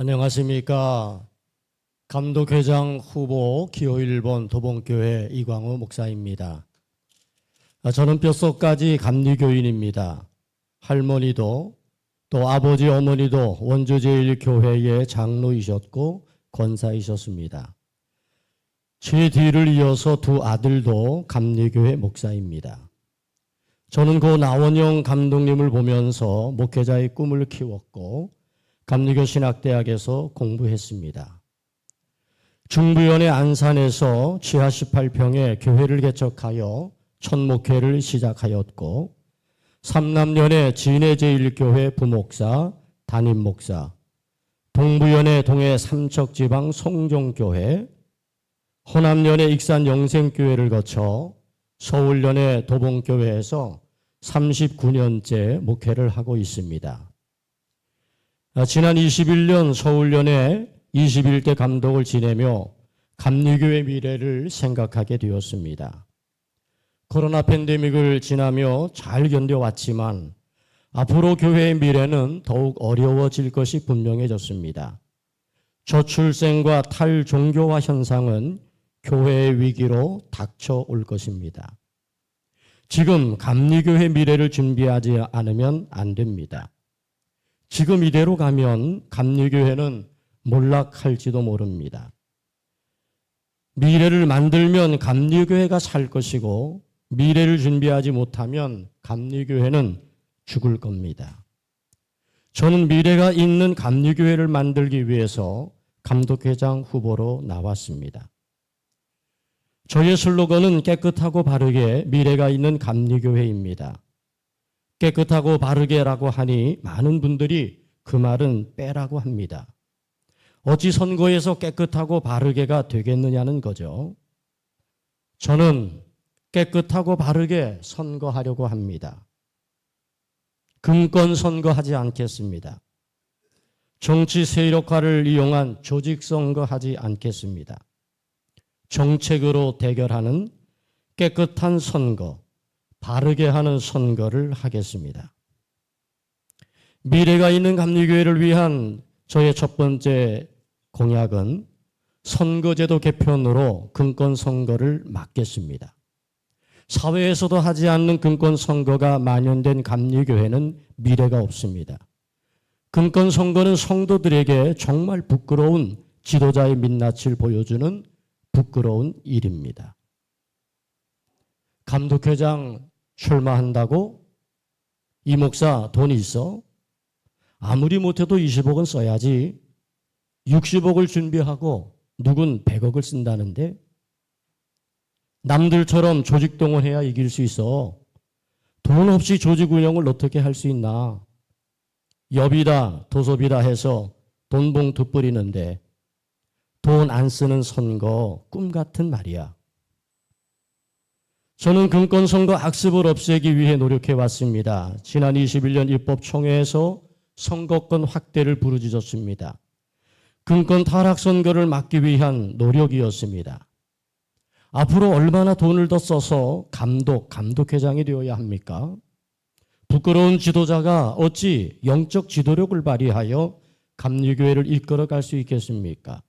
안녕하십니까. 감독회장 후보 기호 1번 도봉교회 이광우 목사입니다. 저는 뼛속까지 감리교인입니다. 할머니도 또 아버지 어머니도 원주제일교회의 장로이셨고 권사이셨습니다. 제 뒤를 이어서 두 아들도 감리교회 목사입니다. 저는 고 나원영 감독님을 보면서 목회자의 꿈을 키웠고 감리교 신학대학에서 공부했습니다. 중부연의 안산에서 지하 18평의 교회를 개척하여 첫 목회를 시작하였고 삼남연의 진해제일교회 부목사, 담임목사, 동부연의 동해 삼척지방 송정교회, 호남연의 익산 영생교회를 거쳐 서울연의 도봉교회에서 39년째 목회를 하고 있습니다. 지난 21년 서울연의 21대 감독을 지내며 감리교회 미래를 생각하게 되었습니다. 코로나 팬데믹을 지나며 잘 견뎌왔지만 앞으로 교회의 미래는 더욱 어려워질 것이 분명해졌습니다. 저출생과 탈종교화 현상은 교회의 위기로 닥쳐올 것입니다. 지금 감리교회 미래를 준비하지 않으면 안 됩니다. 지금 이대로 가면 감리교회는 몰락할지도 모릅니다. 미래를 만들면 감리교회가 살 것이고 미래를 준비하지 못하면 감리교회는 죽을 겁니다. 저는 미래가 있는 감리교회를 만들기 위해서 감독회장 후보로 나왔습니다. 저의 슬로건은 깨끗하고 바르게 미래가 있는 감리교회입니다. 깨끗하고 바르게라고 하니 많은 분들이 그 말은 빼라고 합니다. 어찌 선거에서 깨끗하고 바르게가 되겠느냐는 거죠. 저는 깨끗하고 바르게 선거하려고 합니다. 금권 선거하지 않겠습니다. 정치 세력화를 이용한 조직 선거하지 않겠습니다. 정책으로 대결하는 깨끗한 선거, 바르게 하는 선거를 하겠습니다. 미래가 있는 감리교회를 위한 저의 첫 번째 공약은 선거제도 개편으로 금권 선거를 막겠습니다. 사회에서도 하지 않는 금권 선거가 만연된 감리교회는 미래가 없습니다. 금권 선거는 성도들에게 정말 부끄러운 지도자의 민낯을 보여주는 부끄러운 일입니다. 감독회장 출마한다고? 이 목사 돈이 있어? 아무리 못해도 20억은 써야지. 60억을 준비하고 누군 100억을 쓴다는데? 남들처럼 조직 동원해야 이길 수 있어. 돈 없이 조직 운영을 어떻게 할 수 있나? 엽이다 도섭이다 해서 돈 봉투 뿌리는데 돈 안 쓰는 선거 꿈 같은 말이야. 저는 금권 선거 악습을 없애기 위해 노력해 왔습니다. 지난 21년 입법총회에서 선거권 확대를 부르짖었습니다. 금권 타락 선거를 막기 위한 노력이었습니다. 앞으로 얼마나 돈을 더 써서 감독회장이 되어야 합니까? 부끄러운 지도자가 어찌 영적 지도력을 발휘하여 감리교회를 이끌어갈 수 있겠습니까?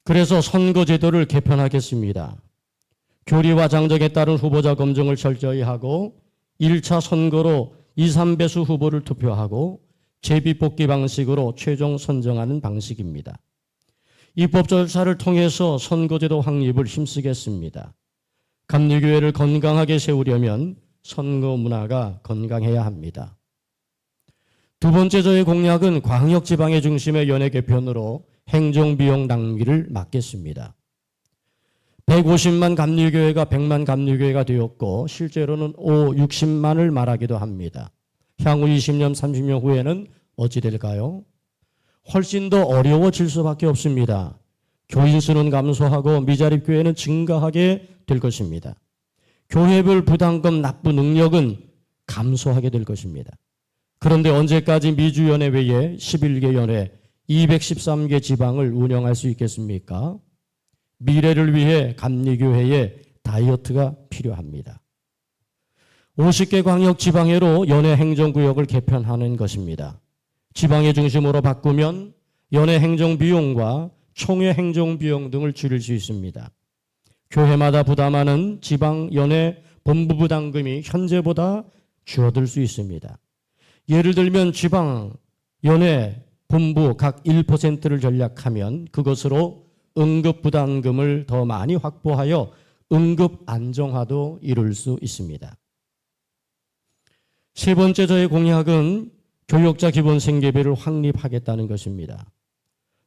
그래서 선거제도를 개편하겠습니다. 교리와 장정에 따른 후보자 검증을 철저히 하고 1차 선거로 2, 3배수 후보를 투표하고 제비뽑기 방식으로 최종 선정하는 방식입니다. 입법 절차를 통해서 선거제도 확립을 힘쓰겠습니다. 감리교회를 건강하게 세우려면 선거 문화가 건강해야 합니다. 두 번째 저의 공약은 광역지방의 중심의 연회 개편으로 행정비용 낭비를 막겠습니다. 150만 감리교회가 100만 감리교회가 되었고 실제로는 60만을 말하기도 합니다. 향후 20년, 30년 후에는 어찌 될까요? 훨씬 더 어려워질 수밖에 없습니다. 교인 수는 감소하고 미자립 교회는 증가하게 될 것입니다. 교회별 부담금 납부 능력은 감소하게 될 것입니다. 그런데 언제까지 미주연회 외에 11개 연회, 213개 지방을 운영할 수 있겠습니까? 미래를 위해 감리교회의 다이어트가 필요합니다. 50개 광역 지방회로 연회 행정구역을 개편하는 것입니다. 지방의 중심으로 바꾸면 연회 행정비용과 총회 행정비용 등을 줄일 수 있습니다. 교회마다 부담하는 지방 연회 본부 부담금이 현재보다 줄어들 수 있습니다. 예를 들면 지방 연회 본부 각 1%를 전략하면 그것으로 응급 부담금을 더 많이 확보하여 응급 안정화도 이룰 수 있습니다. 세 번째 저의 공약은 교역자 기본 생계비를 확립하겠다는 것입니다.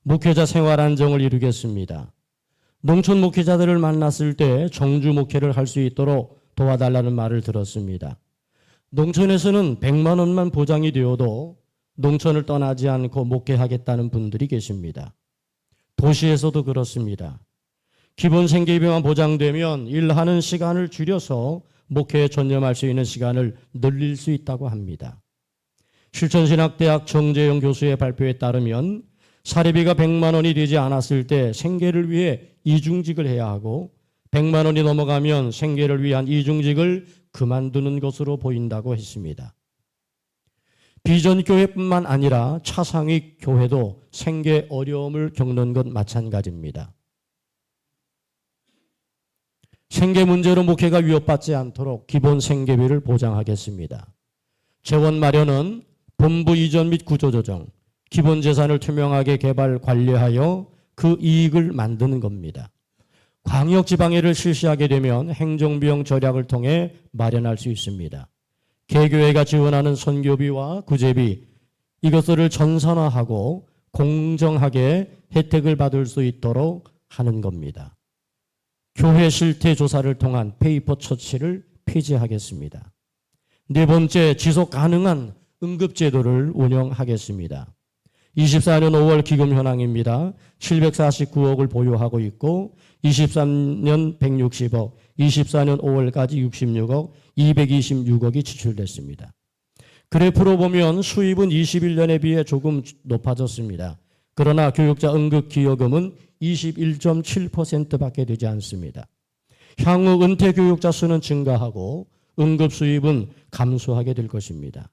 목회자 생활 안정을 이루겠습니다. 농촌 목회자들을 만났을 때 정주 목회를 할 수 있도록 도와달라는 말을 들었습니다. 농촌에서는 100만 원만 보장이 되어도 농촌을 떠나지 않고 목회하겠다는 분들이 계십니다. 도시에서도 그렇습니다. 기본 생계비만 보장되면 일하는 시간을 줄여서 목회에 전념할 수 있는 시간을 늘릴 수 있다고 합니다. 실천신학대학 정재영 교수의 발표에 따르면 사례비가 100만 원이 되지 않았을 때 생계를 위해 이중직을 해야 하고 100만 원이 넘어가면 생계를 위한 이중직을 그만두는 것으로 보인다고 했습니다. 비전교회뿐만 아니라 차상위 교회도 생계 어려움을 겪는 것 마찬가지입니다. 생계 문제로 목회가 위협받지 않도록 기본 생계비를 보장하겠습니다. 재원 마련은 본부 이전 및 구조조정, 기본 재산을 투명하게 개발 관리하여 그 이익을 만드는 겁니다. 광역지방회를 실시하게 되면 행정비용 절약을 통해 마련할 수 있습니다. 개교회가 지원하는 선교비와 구제비 이것들을 전산화하고 공정하게 혜택을 받을 수 있도록 하는 겁니다. 교회 실태 조사를 통한 페이퍼 처치를 폐지하겠습니다. 네 번째, 지속 가능한 응급제도를 운영하겠습니다. 24년 5월 기금 현황입니다. 749억을 보유하고 있고 23년 160억, 24년 5월까지 66억, 226억이 지출됐습니다. 그래프로 보면 수입은 21년에 비해 조금 높아졌습니다. 그러나 교육자 응급기여금은 21.7%밖에 되지 않습니다. 향후 은퇴 교육자 수는 증가하고 응급 수입은 감소하게 될 것입니다.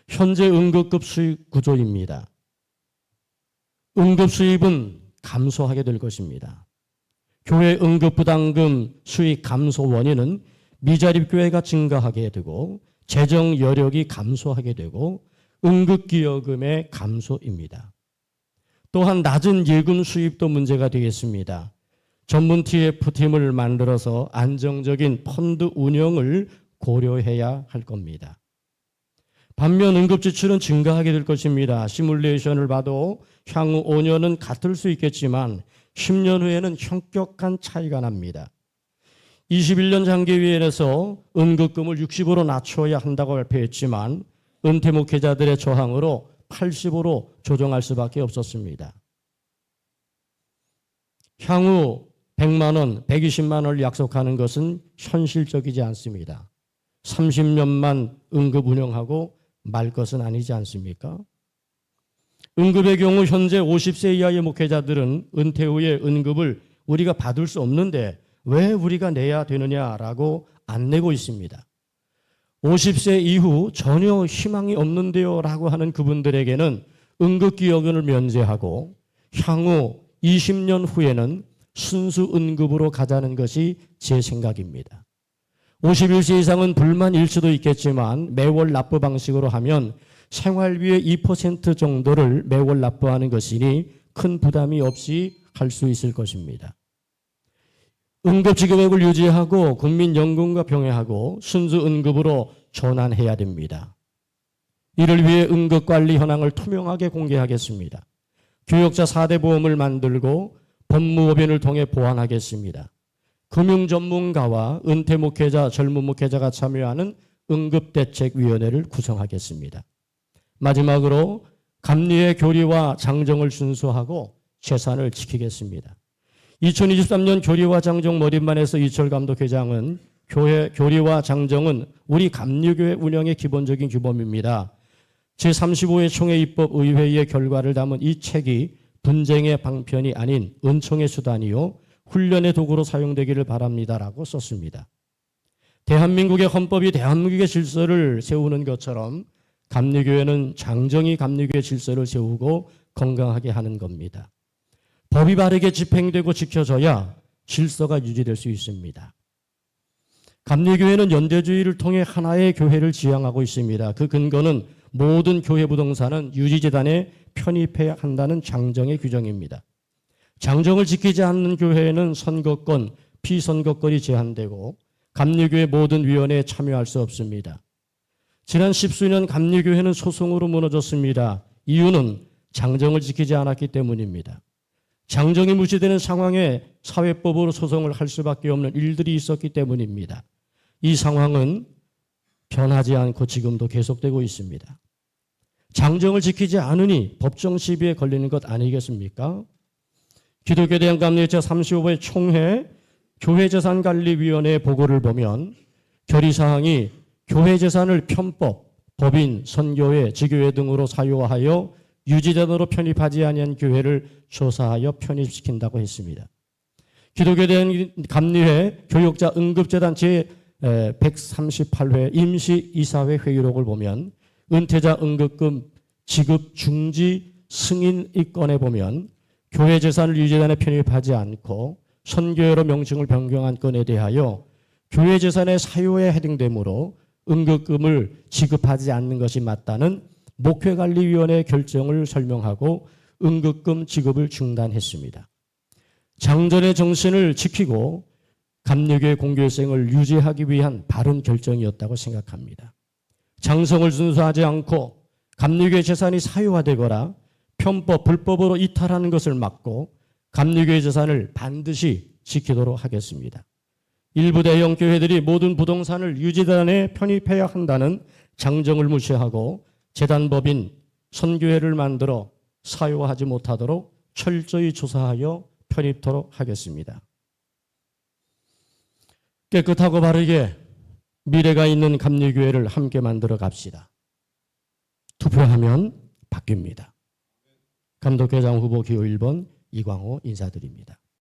현재 응급급 수입 구조입니다. 응급 수입은 감소하게 될 것입니다. 교회 응급부담금 수익 감소 원인은 미자립교회가 증가하게 되고 재정 여력이 감소하게 되고 응급기여금의 감소입니다. 또한 낮은 예금 수입도 문제가 되겠습니다. 전문 TF팀을 만들어서 안정적인 펀드 운영을 고려해야 할 겁니다. 반면 응급지출은 증가하게 될 것입니다. 시뮬레이션을 봐도 향후 5년은 같을 수 있겠지만 10년 후에는 현격한 차이가 납니다. 21년 장기위원회에서 응급금을 60으로 낮춰야 한다고 발표했지만 은퇴 목회자들의 저항으로 80으로 조정할 수밖에 없었습니다. 향후 100만 원, 120만 원을 약속하는 것은 현실적이지 않습니다. 30년만 응급 운영하고 말 것은 아니지 않습니까? 응급의 경우 현재 50세 이하의 목회자들은 은퇴 후에 응급을 우리가 받을 수 없는데 왜 우리가 내야 되느냐라고 안 내고 있습니다. 50세 이후 전혀 희망이 없는데요 라고 하는 그분들에게는 응급기여금을 면제하고 향후 20년 후에는 순수 응급으로 가자는 것이 제 생각입니다. 51세 이상은 불만일 수도 있겠지만 매월 납부 방식으로 하면 생활비의 2% 정도를 매월 납부하는 것이니 큰 부담이 없이 할 수 있을 것입니다. 응급지급액을 유지하고 국민연금과 병행하고 순수 응급으로 전환해야 됩니다. 이를 위해 응급관리 현황을 투명하게 공개하겠습니다. 교역자 4대 보험을 만들고 법무법인을 통해 보완하겠습니다. 금융전문가와 은퇴 목회자, 젊은 목회자가 참여하는 응급대책위원회를 구성하겠습니다. 마지막으로 감리의 교리와 장정을 준수하고 재산을 지키겠습니다. 2023년 교리와 장정 머릿만에서 이철 감독회장은 교회 교리와 장정은 우리 감리교회 운영의 기본적인 규범입니다. 제35회 총회 입법의회의 결과를 담은 이 책이 분쟁의 방편이 아닌 은총의 수단이요 훈련의 도구로 사용되기를 바랍니다라고 썼습니다. 대한민국의 헌법이 대한민국의 질서를 세우는 것처럼 감리교회는 장정이 감리교회 질서를 세우고 건강하게 하는 겁니다. 법이 바르게 집행되고 지켜져야 질서가 유지될 수 있습니다. 감리교회는 연대주의를 통해 하나의 교회를 지향하고 있습니다. 그 근거는 모든 교회 부동산은 유지재단에 편입해야 한다는 장정의 규정입니다. 장정을 지키지 않는 교회에는 선거권, 피선거권이 제한되고 감리교회 모든 위원회에 참여할 수 없습니다. 지난 10수년 감리교회는 소송으로 무너졌습니다. 이유는 장정을 지키지 않았기 때문입니다. 장정이 무시되는 상황에 사회법으로 소송을 할 수밖에 없는 일들이 있었기 때문입니다. 이 상황은 변하지 않고 지금도 계속되고 있습니다. 장정을 지키지 않으니 법정 시비에 걸리는 것 아니겠습니까? 기독교 대한감리회 제35회 총회 교회재산관리위원회 보고를 보면 결의사항이 교회재산을 편법, 법인, 선교회, 지교회 등으로 사유하여 유지재단으로 편입하지 아니한 교회를 조사하여 편입시킨다고 했습니다. 기독교 대한감리회 교육자 응급재단 제138회 임시이사회 회의록을 보면 은퇴자 응급금 지급 중지 승인 입건에 보면 교회 재산을 유지재단에 편입하지 않고 선교회로 명칭을 변경한 건에 대하여 교회 재산의 사유에 해당되므로 응급금을 지급하지 않는 것이 맞다는 목회관리위원회의 결정을 설명하고 응급금 지급을 중단했습니다. 장전의 정신을 지키고 감리교회 공교생을 유지하기 위한 바른 결정이었다고 생각합니다. 장성을 준수하지 않고 감리교회 재산이 사유화되거나 편법, 불법으로 이탈하는 것을 막고 감리교회 재산을 반드시 지키도록 하겠습니다. 일부 대형 교회들이 모든 부동산을 유지단에 편입해야 한다는 장정을 무시하고 재단법인 선교회를 만들어 사유화하지 못하도록 철저히 조사하여 편입토록 하겠습니다. 깨끗하고 바르게 미래가 있는 감리교회를 함께 만들어 갑시다. 투표하면 바뀝니다. 감독회장 후보 기호 1번 이광호 인사드립니다.